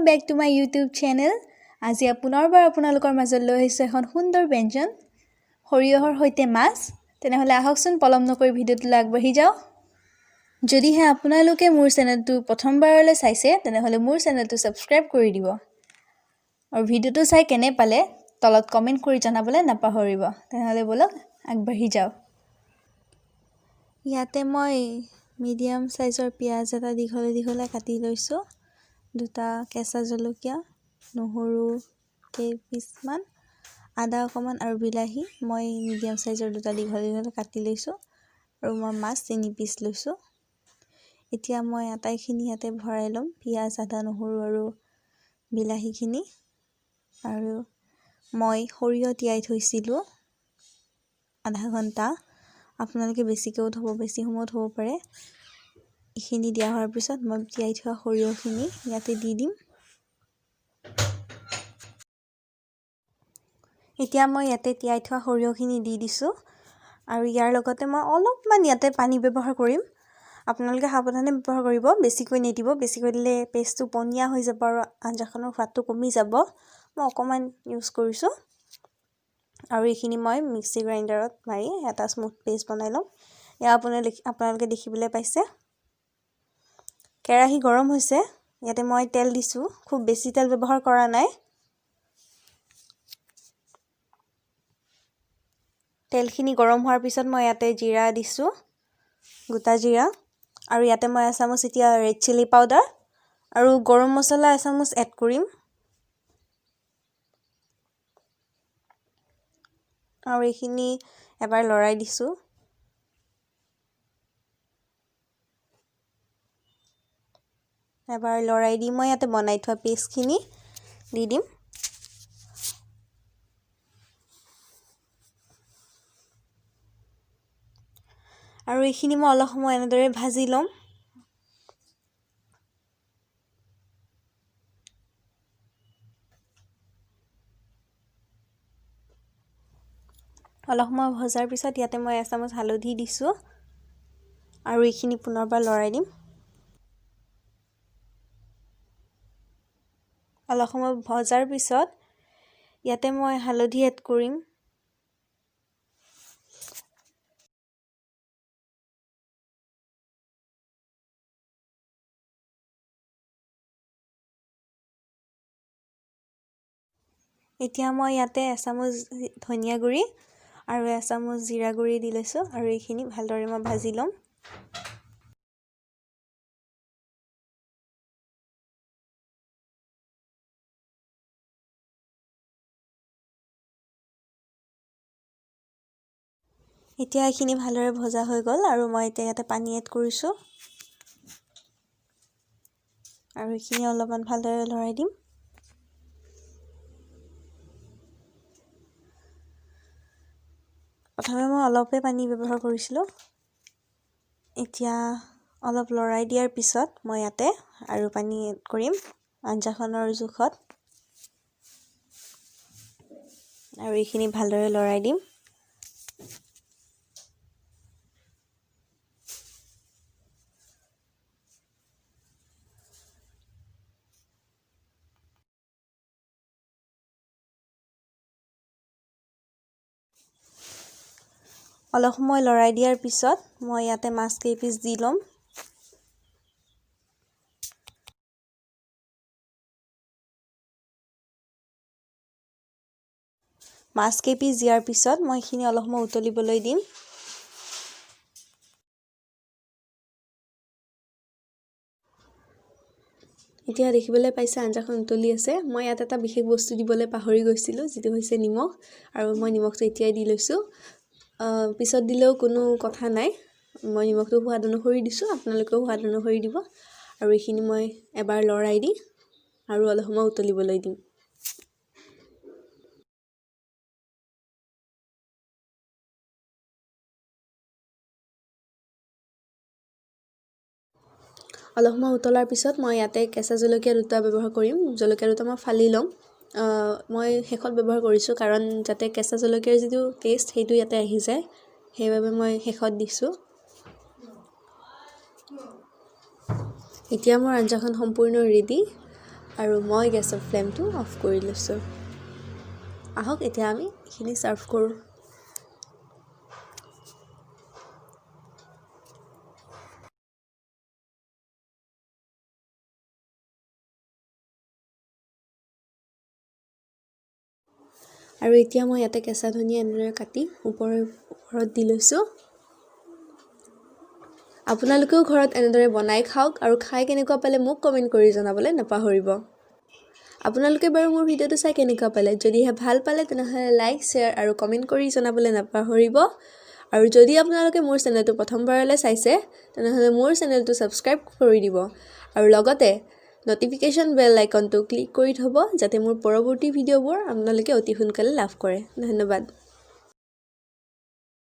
Back to my YouTube channel. আজি পুনৰবাৰ আপোনালোকৰ মাজত লৈ আহিছোঁ এখন সুন্দৰ ব্যঞ্জন, সৰিয়হৰ সৈতে মাছ। তেনেহ'লে আহকচোন পলম নকৰি ভিডিঅ'টোলৈ আগবাঢ়ি যাওঁ। যদিহে আপোনালোকে মোৰ চেনেলটো প্ৰথমবাৰলৈ চাইছে তেনেহ'লে মোৰ চেনেলটো ছাবস্ক্ৰাইব কৰি দিব আৰু ভিডিঅ'টো চাই কেনে পালে তলত কমেণ্ট কৰি জনাবলৈ নাপাহৰিব। তেনেহ'লে বলক আগবাঢ়ি যাওঁ। ইয়াতে মই মিডিয়াম সাইজৰ পিঁয়াজ এটা দীঘলে কাটি লৈছোঁ, দুটা কেঁচা জলকীয়া, নহৰু কেইপিচমান, আদা অকণমান আৰু বিলাহী মই মিডিয়াম সাইজৰ দুটা দীঘলে কাটি লৈছোঁ আৰু মই মাছ 3 পিচ লৈছোঁ। এতিয়া মই আটাইখিনি ইয়াতে ভৰাই ল'ম, পিঁয়াজ, আদা, নহৰু আৰু বিলাহীখিনি। আৰু মই সৰিয়হ তিয়াই থৈছিলোঁ আধা ঘণ্টা, আপোনালোকে বেছিকৈও থ'ব, বেছি সময় থ'ব পাৰে। এইখিনি দিয়া হোৱাৰ পিছত মই তিয়াই থোৱা সৰিয়হখিনি ইয়াতে দি দিম। এতিয়া মই ইয়াতে তিয়াই থোৱা সৰিয়হখিনি দি দিছোঁ আৰু ইয়াৰ লগতে মই অলপমান ইয়াতে পানী ব্যৱহাৰ কৰিম। আপোনালোকে সাৱধানে ব্যৱহাৰ কৰিব, বেছিকৈ নিদিব, বেছিকৈ দিলে পেষ্টটো পনীয়া হৈ যাব আৰু আঞ্জাখনৰ সোৱাদটো কমি যাব। মই অকণমান ইউজ কৰিছোঁ আৰু এইখিনি মই মিক্সি গ্ৰাইণ্ডাৰত মাৰি এটা স্মুথ পেষ্ট বনাই ল'ম। এয়া আপোনালোকে দেখিবলৈ পাইছে। কেৰাহী গৰম হৈছে, ইয়াতে মই তেল দিছোঁ, খুব বেছি তেল ব্যৱহাৰ কৰা নাই। তেলখিনি গৰম হোৱাৰ পিছত মই ইয়াতে জিৰা দিছোঁ, গোটা জিৰা, আৰু ইয়াতে মই এচামুচ এতিয়া ৰেড চিলি পাউডাৰ আৰু গৰম মছলা এচামুচ এড কৰিম। আৰু এইখিনি এবাৰ লৰাই দিছোঁ। এবাৰ লৰাই দি মই ইয়াতে বনাই থোৱা পেষ্টখিনি দি দিম। আৰু এইখিনি মই অলপ সময় এনেদৰে ভাজি ল'ম। অলপ সময় ভজাৰ পিছত ইয়াতে মই এচামুচ হালধি দিছোঁ আৰু এইখিনি পুনৰবাৰ লৰাই দিম। অলপ সময় ভজাৰ পিছত ইয়াতে মই হালধি এড কৰিম। এতিয়া মই ইয়াতে এচামুচ ধনিয়া গুড়ি আৰু এচামুচ জিৰা গুড়ি দি লৈছোঁ আৰু এইখিনি ভালদৰে মই ভাজি ল'ম। এতিয়া এইখিনি ভালদৰে ভজা হৈ গ'ল আৰু মই এতিয়া ইয়াতে পানী এড কৰিছোঁ আৰু এইখিনি অলপমান ভালদৰে লৰাই দিম। প্ৰথমে মই অলপে পানী ব্যৱহাৰ কৰিছিলোঁ, এতিয়া অলপ লৰাই দিয়াৰ পিছত মই ইয়াতে আৰু পানী এড কৰিম আঞ্জাখনৰ জোখত আৰু এইখিনি ভালদৰে লৰাই দিম। অলপ সময় লৰাই দিয়াৰ পিছত মই ইয়াতে মাছ কেইপিচ দি ল'ম। মাছ কেইপিচ দিয়াৰ পিছত মই এইখিনি অলপ সময় উতলিবলৈ দিম। এতিয়া দেখিবলৈ পাইছে আঞ্জাখন উতলি আছে। মই ইয়াত এটা বিশেষ বস্তু দিবলৈ পাহৰি গৈছিলোঁ, যিটো হৈছে নিমখ, আৰু মই নিমখটো এতিয়াই দি লৈছোঁ। পিছত দিলেও কোনো কথা নাই, মই নিমখটো সোৱাদ অনুসৰি দিছোঁ, আপোনালোকেও সোৱাদ অনুসৰি দিব। আৰু এইখিনি মই এবাৰ লৰাই দি আৰু অলপ সময় উতলিবলৈ দিম। অলপ সময় উতলাৰ পিছত মই ইয়াতে কেঁচা জলকীয়া দুটা ব্যৱহাৰ কৰিম। জলকীয়া দুটা মই ফালি ল'ম। মই শেষত ব্যৱহাৰ কৰিছোঁ কাৰণ যাতে কেঁচা জলকীয়াৰ যিটো টেষ্ট সেইটো ইয়াতে আহি যায়, সেইবাবে মই শেষত দিছোঁ। এতিয়া মোৰ আঞ্জাখন সম্পূৰ্ণ ৰেডি আৰু মই গেছৰ ফ্লেমটো অফ কৰি লৈছোঁ আহক এতিয়া আমি এইখিনি সাৰ্ভ কৰোঁ আৰু এতিয়া মই ইয়াতে কেঁচা ধনিয়া এনেদৰে কাটি ওপৰত দি লৈছোঁ আপোনালোকেও ঘৰত এনেদৰে বনাই খাওক আৰু খাই কেনেকুৱা পালে মোক কমেন্ট কৰি জনাবলৈ নাপাহৰিব আপোনালোকে বাৰু মোৰ ভিডিঅ'টো চাই কেনেকুৱা পালে যদিহে ভাল পালে তেনেহলে লাইক শেয়াৰ আৰু কমেন্ট কৰি জনাবলৈ নাপাহৰিব আৰু যদি আপোনালোকে মোৰ চেনেলটো প্ৰথমবাৰলৈ চাইছে তেনেহলে মোৰ চেনেলটো সাবস্ক্ৰাইব কৰি দিব আৰু লগতে নটিফিকেশন বেল আইকনটো ক্লিক কৰি থব যাতে মোৰ পৰৱৰ্তী ভিডিঅ'বোৰ আপোনালোকে অতি সোনকালে লাভ কৰে ধন্যবাদ